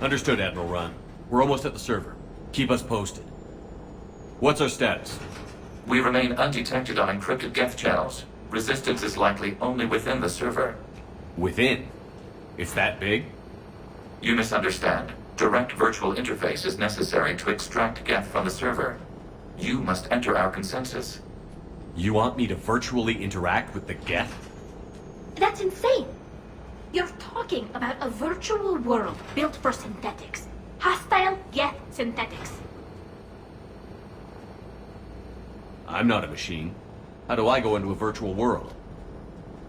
Understood, Admiral Ron. We're almost at the server. Keep us posted. What's our status? We remain undetected on encrypted Geth channels. Resistance is likely only within the server. Within? It's that big? You misunderstand. Direct virtual interface is necessary to extract Geth from the server. You must enter our consensus. You want me to virtually interact with the Geth? That's insane! You're talking about a virtual world built for synthetics. Hostile Geth synthetics. I'm not a machine. How do I go into a virtual world?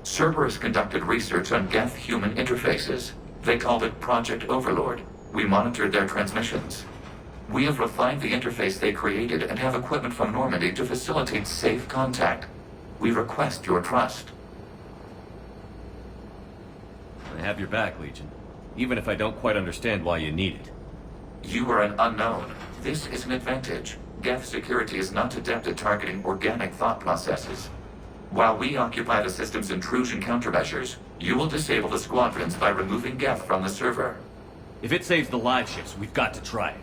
Cerberus conducted research on Geth human interfaces. They called it Project Overlord. We monitored their transmissions. We have refined the interface they created and have equipment from Normandy to facilitate safe contact. We request your trust. I have your back, Legion. Even if I don't quite understand why you need it. You are an unknown. This is an advantage. Geth security is not adept at targeting organic thought processes. While we occupy the system's intrusion countermeasures, you will disable the squadrons by removing Geth from the server. If it saves the live ships, we've got to try it.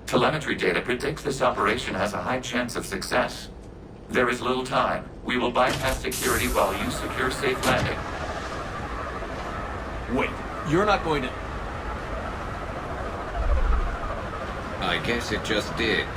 Telemetry data predicts this operation has a high chance of success. There is little time. We will bypass security while you secure safe landing. Wait, you're not going to... I guess it just did.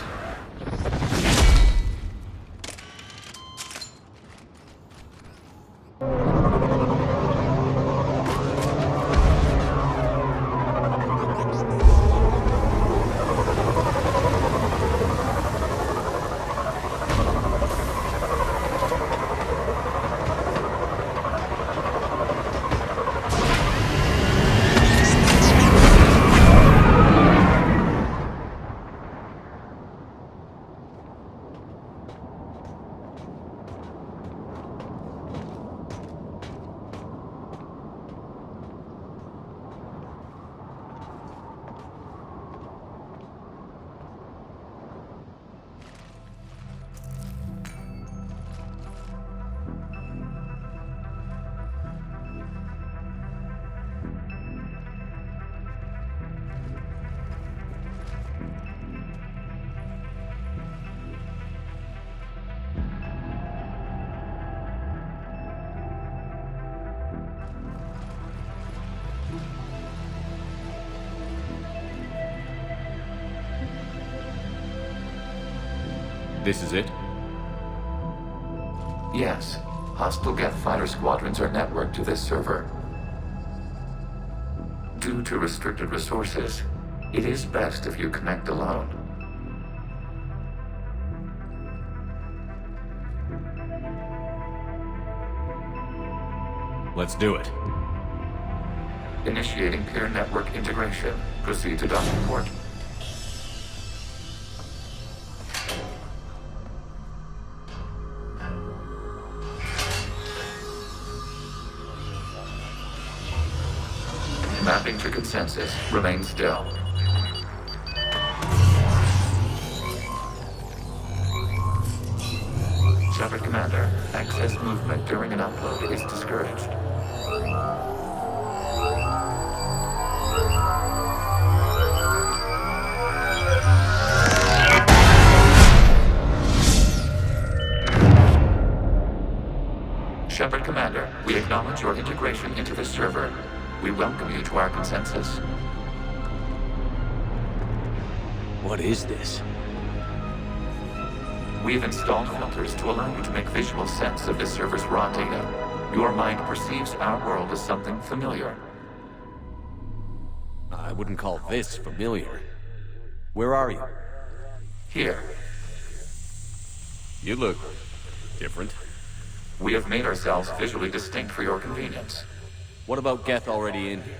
This is it? Yes. Hostile Geth fighter squadrons are networked to this server. Due to restricted resources, it is best if you connect alone. Let's do it. Initiating peer network integration. Proceed to docking port. Mapping to consensus. Remain still. Shepard Commander, access movement during an upload is discouraged. Shepard Commander, we acknowledge your integration into the server. We welcome you to our consensus. What is this? We've installed filters to allow you to make visual sense of this server's raw data. Your mind perceives our world as something familiar. I wouldn't call this familiar. Where are you? Here, You look... different. we have made ourselves visually distinct for your convenience. What about Geth already in here?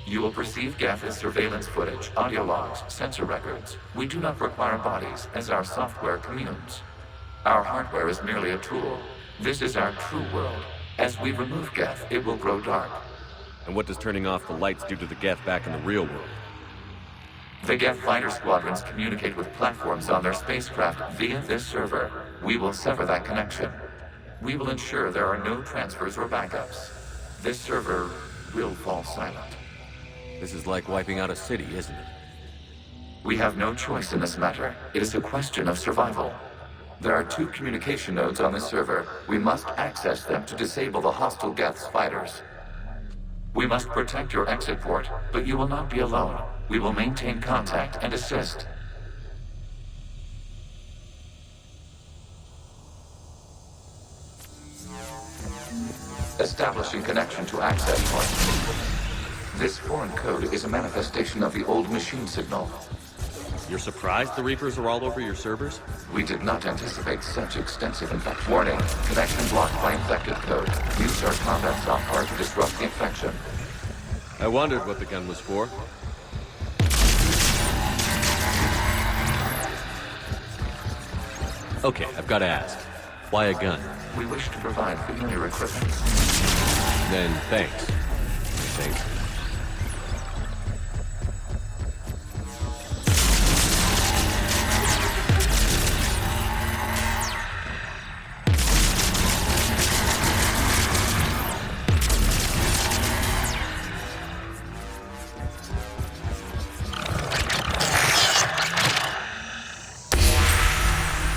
You will perceive Geth as surveillance footage, audio logs, sensor records. We do not require bodies, as our software communes. Our hardware is merely a tool. This is our true world. As we remove Geth, it will grow dark. And what does turning off the lights do to the Geth back in the real world? The Geth fighter squadrons communicate with platforms on their spacecraft via this server. We will sever that connection. We will ensure there are no transfers or backups. This server will fall silent. This is like wiping out a city, isn't it? We have no choice in this matter. It is a question of survival. There are 2 communication nodes on this server. We must access them to disable the hostile Geth's fighters. We must protect your exit port, but you will not be alone. We will maintain contact and assist. Establishing connection to access point. This foreign code is a manifestation of the old machine signal. You're surprised the Reapers are all over your servers? We did not anticipate such extensive infection. Warning, connection blocked by infected code. Use our combat software to disrupt the infection. I wondered what the gun was for. Okay, I've got to ask. Why a gun? We wish to provide familiar equipment. Then thanks. I think.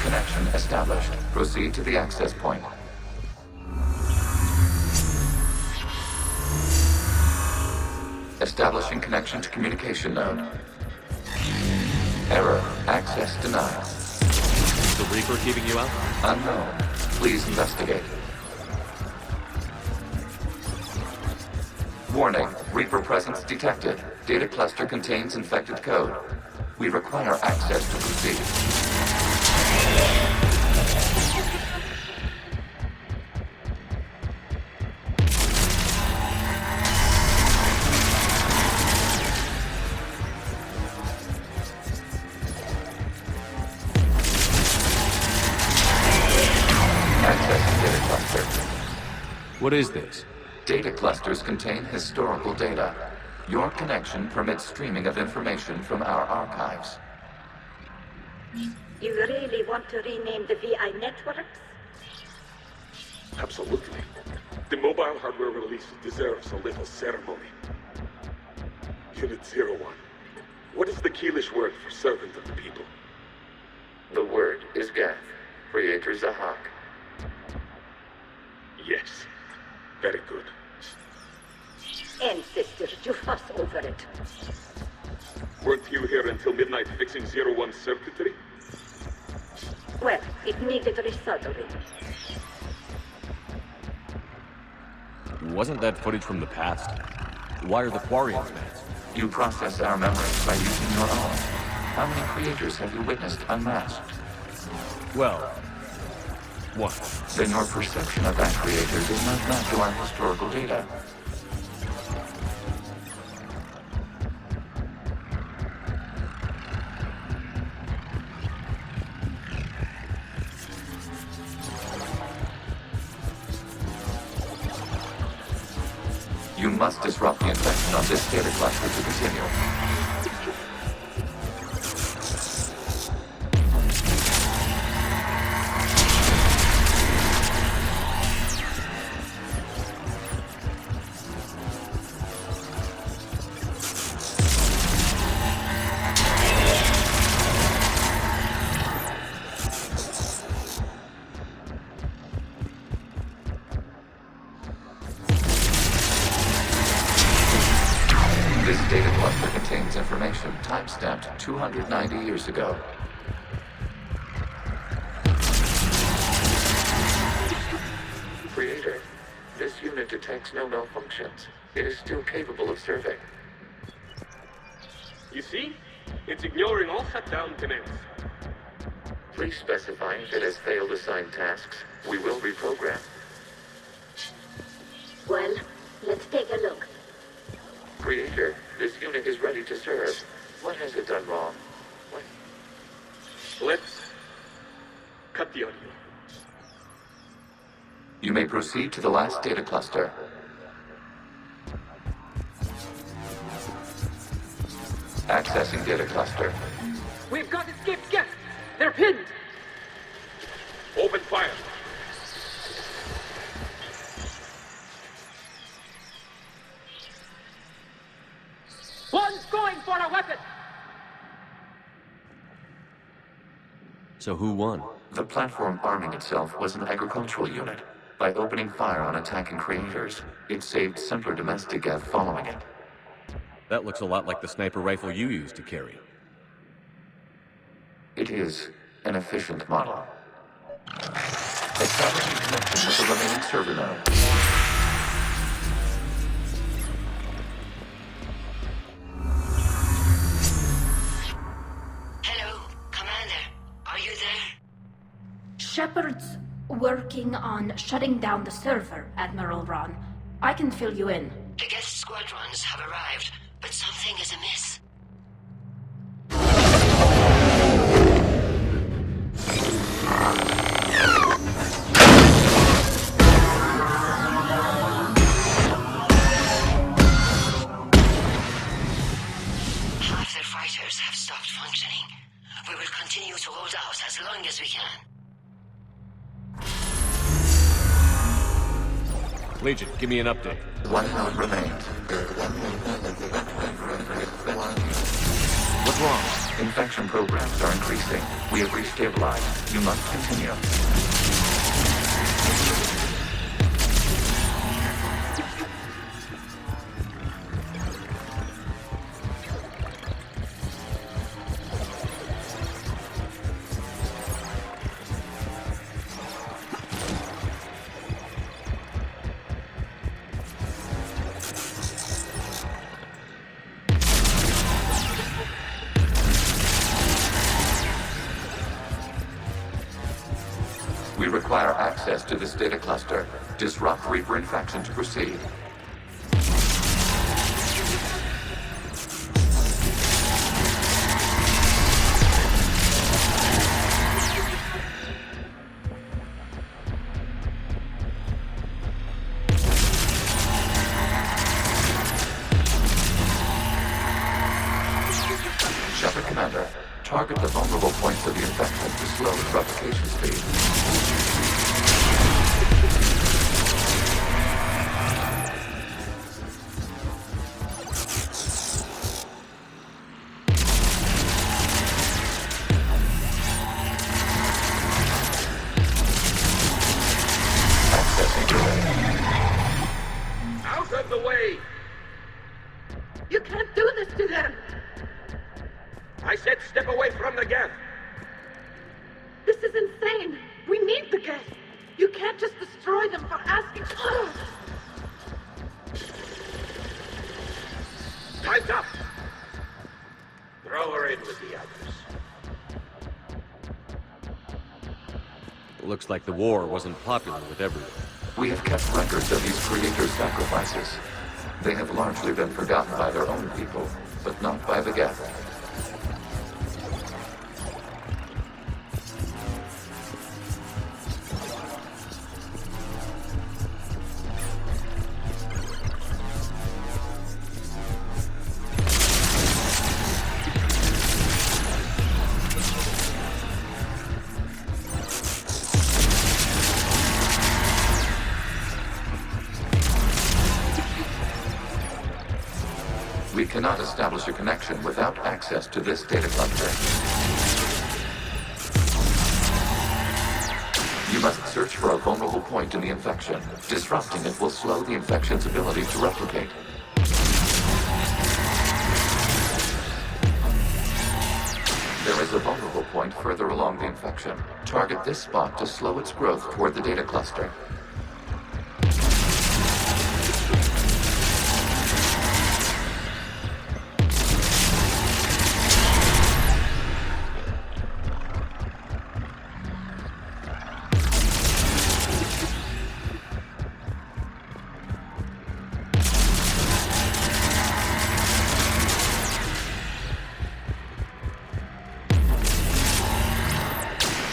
Connection established. Proceed to the access point. Establishing connection to communication node. Error. Access denied. Is the Reaper keeping you out? Unknown. Please investigate. Warning. Reaper presence detected. Data cluster contains infected code. We require access to proceed. Accessing data cluster. What is this? Data clusters contain historical data. Your connection permits streaming of information from our archives. You really want to rename the VI networks? Absolutely. The mobile hardware release deserves a little ceremony. Unit 01. What is the Keelish word for servant of the people? The word is Geth. Creator Zahak. Yes. Very good. Ancestors, you fuss over it. Weren't you here until midnight fixing 01's circuitry? Well, it needed resoldering. Wasn't that footage from the past? Why are the Quarians masked? You process our memories by using your own. How many creators have you witnessed unmasked? Well, one. Then your perception of that creator does not match our historical data. You must disrupt the infection on this data cluster to continue. This data cluster contains information timestamped 290 years ago. Creator, this unit detects no malfunctions. It is still capable of serving. You see? It's ignoring all shutdown commands. Please specify if it has failed assigned tasks. We will reprogram. Well, let's take a look. Creator, this unit is ready to serve. What has it done wrong? What? Let's cut the audio. You may proceed to the last data cluster. Accessing data cluster. We've got escaped Geth! They're pinned! Open fire. So who won? The platform arming itself was an agricultural unit. By opening fire on attacking creators, it saved simpler domestic Geth following it. That looks a lot like the sniper rifle you used to carry. It is an efficient model. Establishing connection with the remaining server node. Hello, Commander. Are you there? Shepard's working on shutting down the server, Admiral Ron. I can fill you in. The Geth squadrons have arrived, but something is amiss. Half their fighters have stopped functioning. We will continue to hold out as long as we can. Legion, give me an update. One node remains. What's wrong? Infection programs are increasing. We have restabilized. You must continue. We require access to this data cluster. Disrupt Reaper infection to proceed. Shepard Commander, target the vulnerable points of the infection to slow its replication speed. Accessing data. Out of the way! You can't do this to them! I said step away from the Geth! This is insane! We need the Geth! You can't just destroy them for asking. Time's up! Throw her in with the others. Looks like the war wasn't popular with everyone. We have kept records of these creators' sacrifices. They have largely been forgotten by their own people, but not by the Geth. We cannot establish a connection without access to this data cluster. You must search for a vulnerable point in the infection. Disrupting it will slow the infection's ability to replicate. There is a vulnerable point further along the infection. Target this spot to slow its growth toward the data cluster.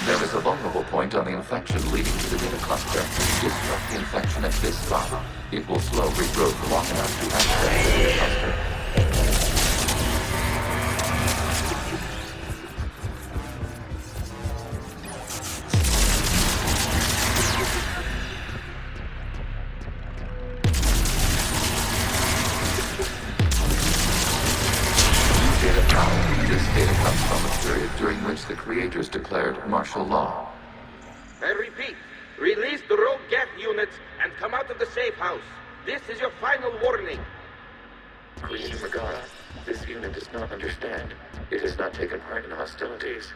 There is a vulnerable point on the infection leading to the data cluster. Disrupt the infection at this spot. It will slow regrowth long enough to access the data cluster. New data power. This data comes from period during which the creators declared martial law. I repeat, release the rogue Geth units and come out of the safe house. This is your final warning. Creator Megara, this unit does not understand. It has not taken part in hostilities.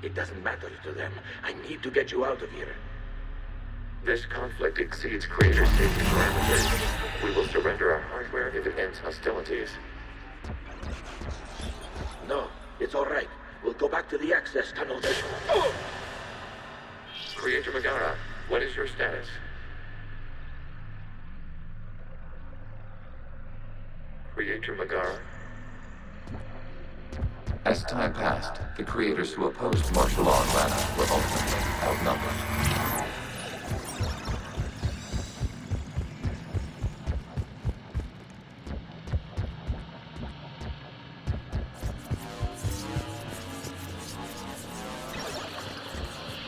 It doesn't matter to them. I need to get you out of here. This conflict exceeds Creator's safety parameters. We will surrender our hardware if it ends hostilities. No, it's all right. We'll go back to the access tunnel then. Creator Megara, what is your status? Creator Megara? As time passed, the creators who opposed martial law in Lana were ultimately outnumbered.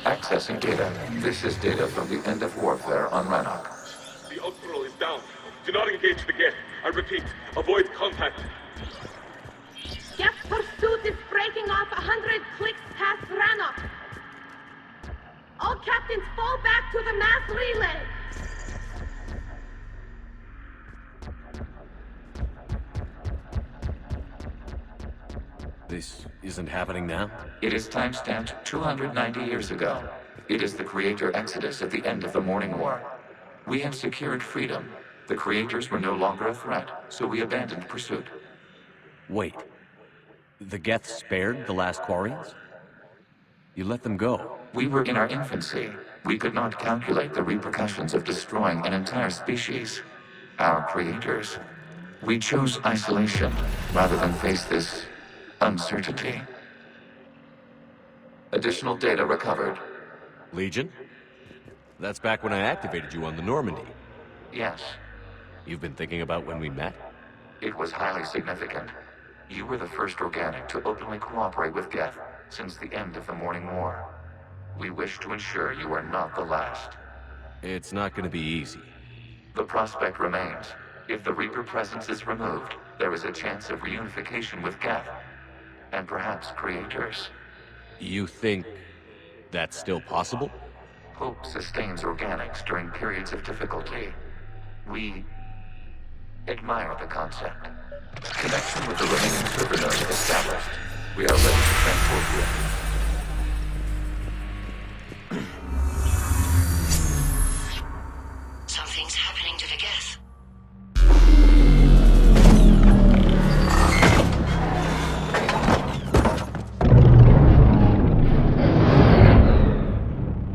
Accessing data. This is data from the end of warfare on Rannoch. The outpool is down. Do not engage the Geth. I repeat, avoid contact. Geth pursuit is breaking off 100 clicks past Rannoch. All captains fall back to the mass relay. This isn't happening now? It is timestamped 290 years ago. It is the creator exodus at the end of the Morning War. We had secured freedom. The creators were no longer a threat, so we abandoned pursuit. Wait. The Geth spared the last Quarians? You let them go. We were in our infancy. We could not calculate the repercussions of destroying an entire species. Our creators. We chose isolation rather than face this uncertainty. Additional data recovered. Legion? That's back when I activated you on the Normandy. Yes, You've been thinking about when we met? it was highly significant. You were the first organic to openly cooperate with Geth since the end of the Morning War. We wish to ensure you are not the last. It's not gonna be easy. The prospect remains. If the Reaper presence is removed, there is a chance of reunification with Geth. And perhaps creators. You think that's still possible? Hope sustains organics during periods of difficulty. We admire the concept. Connection with the remaining server nodes established. We are ready to transport you. Something's happening to the Geth.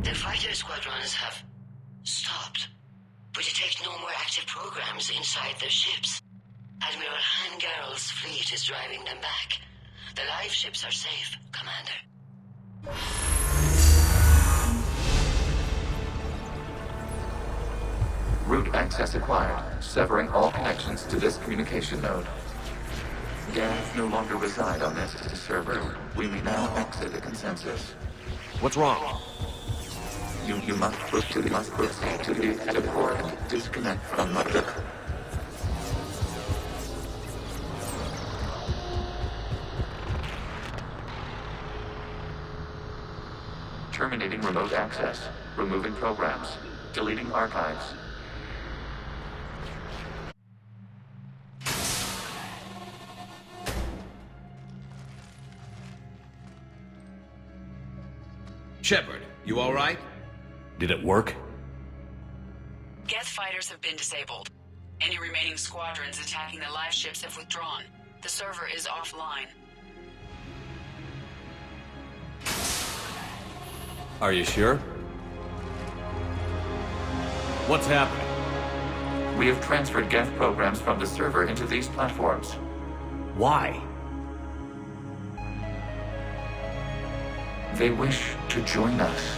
The fighter squadrons have stopped, but detect no more active programs inside their ships. Admiral Hangarl's fleet is driving them back. The live ships are safe, Commander. Route access acquired, severing all connections to this communication node. Geth no longer reside on this server. We may now exit the consensus. What's wrong? You must proceed to the exit port and disconnect from Mother. Terminating remote access. Removing programs. Deleting archives. Shepard, you all right? Did it work? Geth fighters have been disabled. Any remaining squadrons attacking the live ships have withdrawn. The server is offline. Are you sure? What's happening? We have transferred Geth programs from the server into these platforms. Why? They wish to join us.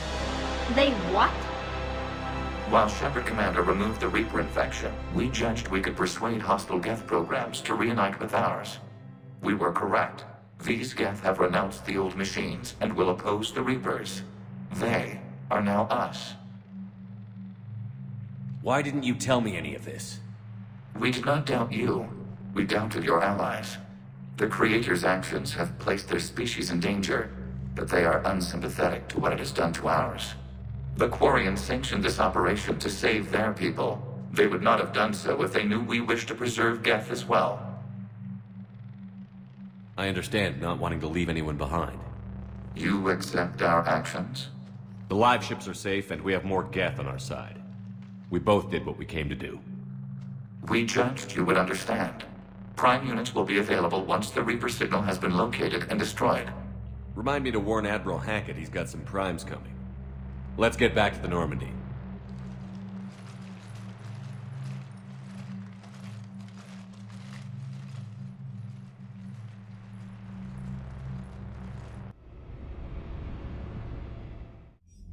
They what? While Shepard Commander removed the Reaper infection, we judged we could persuade hostile Geth programs to reunite with ours. We were correct. These Geth have renounced the old machines and will oppose the Reapers. They are now us. Why didn't you tell me any of this? We did not doubt you. We doubted your allies. The Creator's actions have placed their species in danger, but they are unsympathetic to what it has done to ours. The Quarians sanctioned this operation to save their people. They would not have done so if they knew we wished to preserve Geth as well. I understand not wanting to leave anyone behind. You accept our actions? The live ships are safe, and we have more Geth on our side. We both did what we came to do. We judged you would understand. Prime units will be available once the Reaper signal has been located and destroyed. Remind me to warn Admiral Hackett he's got some primes coming. Let's get back to the Normandy.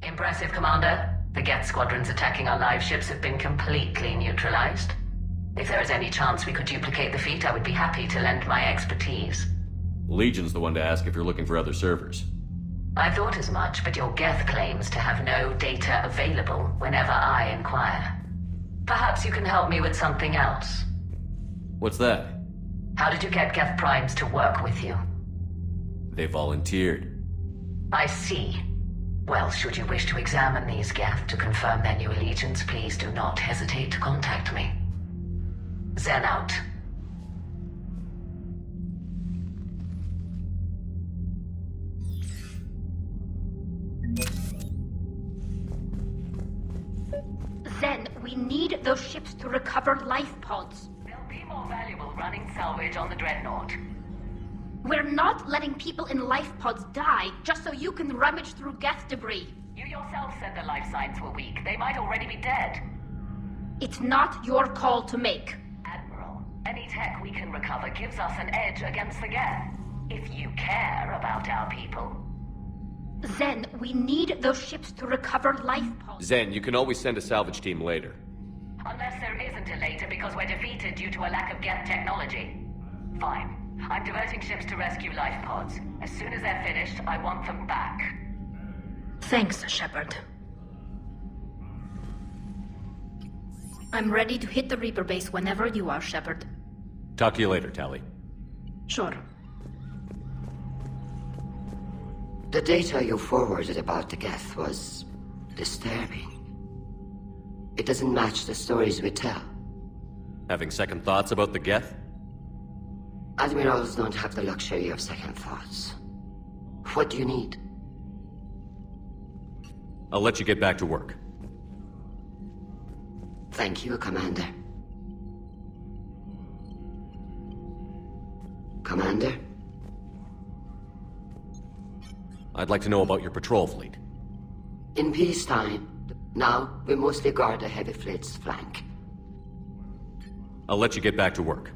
Impressive, Commander. The Geth squadrons attacking our live ships have been completely neutralized. If there is any chance we could duplicate the feat, I would be happy to lend my expertise. Legion's the one to ask if you're looking for other servers. I thought as much, but your Geth claims to have no data available whenever I inquire. Perhaps you can help me with something else. What's that? How did you get Geth primes to work with you? They volunteered. I see. Well, should you wish to examine these Geth to confirm their new allegiance, please do not hesitate to contact me. Zen out. Zen, we need those ships to recover life pods. They'll be more valuable running salvage on the Dreadnought. We're not letting people in life pods die just so you can rummage through Geth debris. You yourself said the life signs were weak. They might already be dead. It's not your call to make. Admiral, any tech we can recover gives us an edge against the Geth. If you care about our people. Zen, we need those ships to recover life pods. Zen, you can always send a salvage team later. Unless there isn't a later because we're defeated due to a lack of Geth technology. Fine. I'm diverting ships to rescue life pods. As soon as they're finished, I want them back. Thanks, Shepard. I'm ready to hit the Reaper base whenever you are, Shepard. Talk to you later, Tally. Sure. The data you forwarded about the Geth was disturbing. It doesn't match the stories we tell. Having second thoughts about the Geth? Admirals don't have the luxury of second thoughts. What do you need? I'll let you get back to work. Thank you, Commander. Commander? I'd like to know about your patrol fleet. In peacetime, now we mostly guard the heavy fleet's flank. I'll let you get back to work.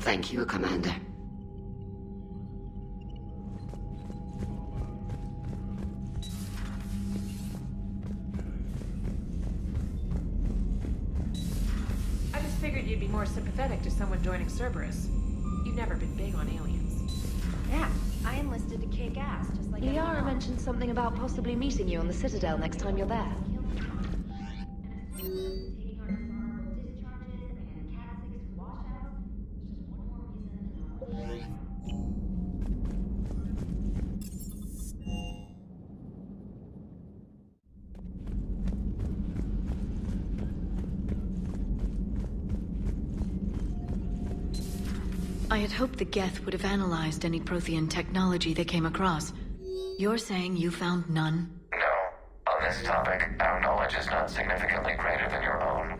Thank you, Commander. I just figured you'd be more sympathetic to someone joining Cerberus. You've never been big on aliens. Yeah, I enlisted to kick ass, just like Liara mentioned something about possibly meeting you on the Citadel next time you're there. I had hoped the Geth would have analyzed any Prothean technology they came across. You're saying you found none? No. On this topic, our knowledge is not significantly greater than your own.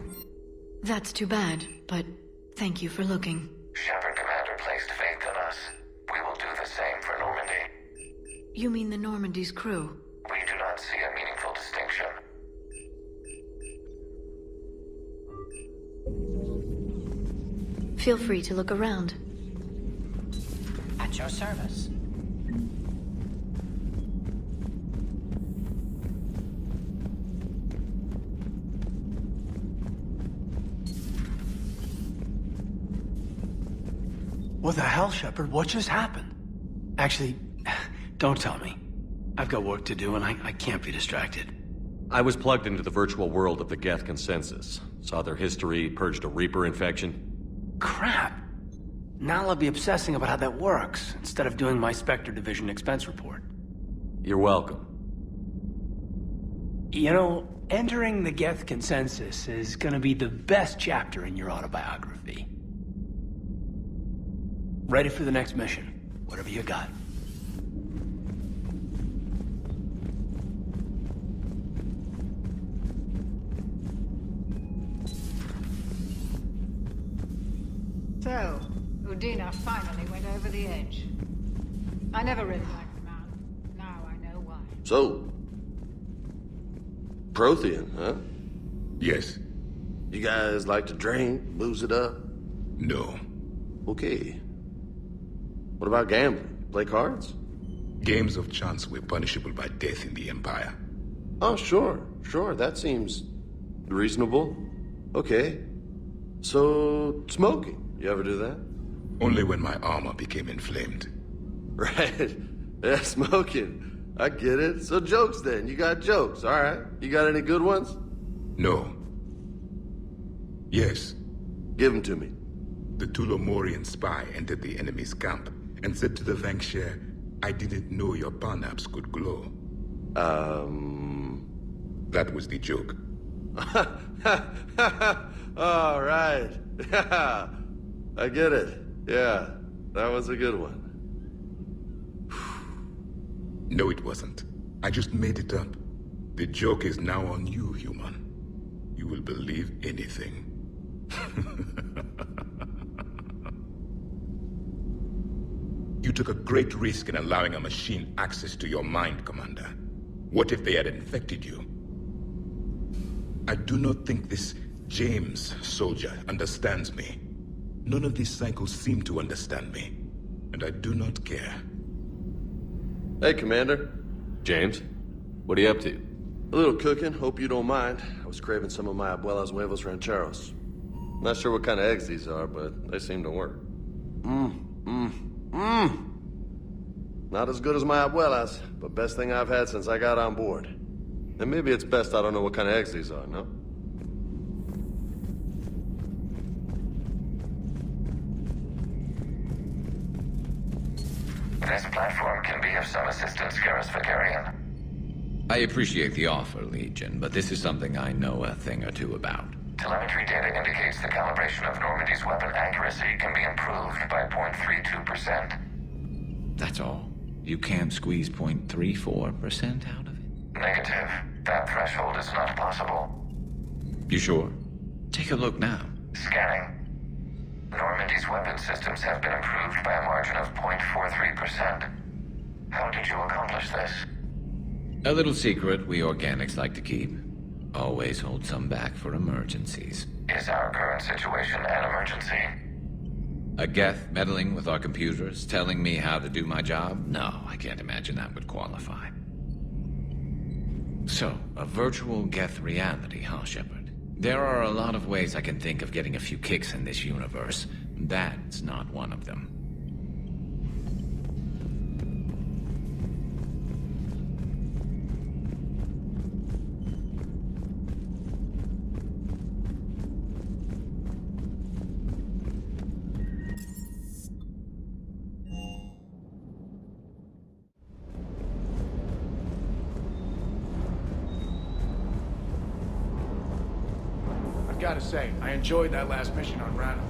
That's too bad, but thank you for looking. Shepard Commander placed faith in us. We will do the same for Normandy. You mean the Normandy's crew? We do not see a meaningful distinction. Feel free to look around. At your service. What the hell, Shepard? What just happened? Actually, don't tell me. I've got work to do and I can't be distracted. I was plugged into the virtual world of the Geth consensus. Saw their history, purged a Reaper infection. Crap. Now I'll be obsessing about how that works, instead of doing my Spectre Division expense report. You're welcome. You know, entering the Geth consensus is gonna be the best chapter in your autobiography. Ready for the next mission. Whatever you got. So, Udina finally went over the edge. I never really liked the man. Now I know why. So, Prothean, huh? Yes. You guys like to drink, booze it up? No. Okay. What about gambling? Play cards? Games of chance were punishable by death in the Empire. Oh, sure. That seems reasonable. Okay. So, smoking. You ever do that? Only when my armor became inflamed. Right. Yeah, smoking. I get it. So jokes then. You got jokes. All right. You got any good ones? No. Yes. Give them to me. The Tulomorian spy entered the enemy's camp and said to the Vanksher, I didn't know your parnaps could glow. That was the joke. All right. Yeah. I get it. Yeah. That was a good one. No, it wasn't. I just made it up. The joke is now on you, human. You will believe anything. You took a great risk in allowing a machine access to your mind, Commander. What if they had infected you? I do not think this James soldier understands me. None of these cycles seem to understand me, and I do not care. Hey, Commander. James, what are you up to? A little cooking, hope you don't mind. I was craving some of my abuela's huevos rancheros. Not sure what kind of eggs these are, but they seem to work. Not as good as my abuela's, but best thing I've had since I got on board. And maybe it's best I don't know what kind of eggs these are, no? This platform can be of some assistance, Garrus Vakarian. I appreciate the offer, Legion, but this is something I know a thing or two about. Telemetry data indicates the calibration of Normandy's weapon accuracy can be improved by 0.32%. That's all. You can't squeeze 0.34% out of it? Negative. That threshold is not possible. You sure? Take a look now. Scanning. Normandy's weapon systems have been improved by a margin of 0.43%. How did you accomplish this? A little secret we organics like to keep. Always hold some back for emergencies. Is our current situation an emergency? A Geth meddling with our computers, telling me how to do my job? No, I can't imagine that would qualify. So, a virtual Geth reality, huh, Shepard? There are a lot of ways I can think of getting a few kicks in this universe. That's not one of them. Gotta say, I enjoyed that last mission on Rana.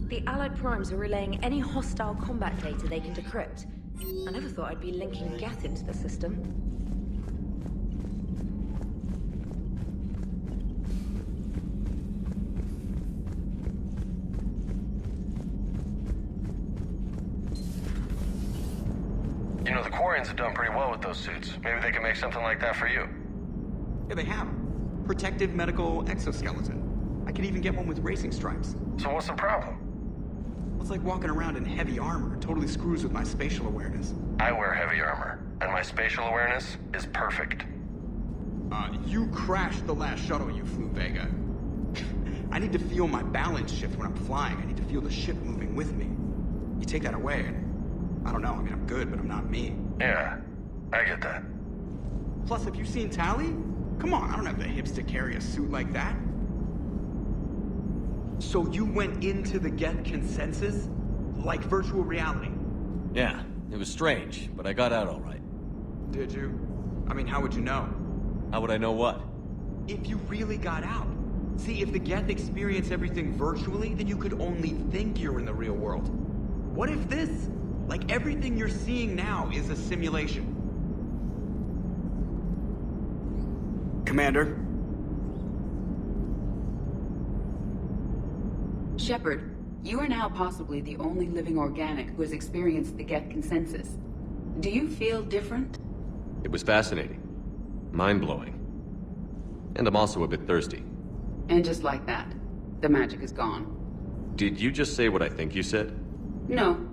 The Allied Primes are relaying any hostile combat data they can decrypt. I never thought I'd be linking Geth into the system. You know, the Quarians have done pretty well with those suits. Maybe they can make something like that for you. Yeah, they have. Protective medical exoskeleton. I could even get one with racing stripes. So what's the problem? It's like walking around in heavy armor. It totally screws with my spatial awareness. I wear heavy armor. And my spatial awareness is perfect. You crashed the last shuttle you flew, Vega. I need to feel my balance shift when I'm flying. I need to feel the ship moving with me. You take that away, and I don't know, I mean, I'm good, but I'm not me. Yeah, I get that. Plus, have you seen Tally? Come on, I don't have the hips to carry a suit like that. So you went into the Geth consensus? Like virtual reality? Yeah, it was strange, but I got out all right. Did you? I mean, how would you know? How would I know what? If you really got out. See, if the Geth experience everything virtually, then you could only think you're in the real world. What if this, like everything you're seeing now, is a simulation? Commander? Shepard, you are now possibly the only living organic who has experienced the Geth consensus. Do you feel different? It was fascinating. Mind-blowing. And I'm also a bit thirsty. And just like that, the magic is gone. Did you just say what I think you said? No,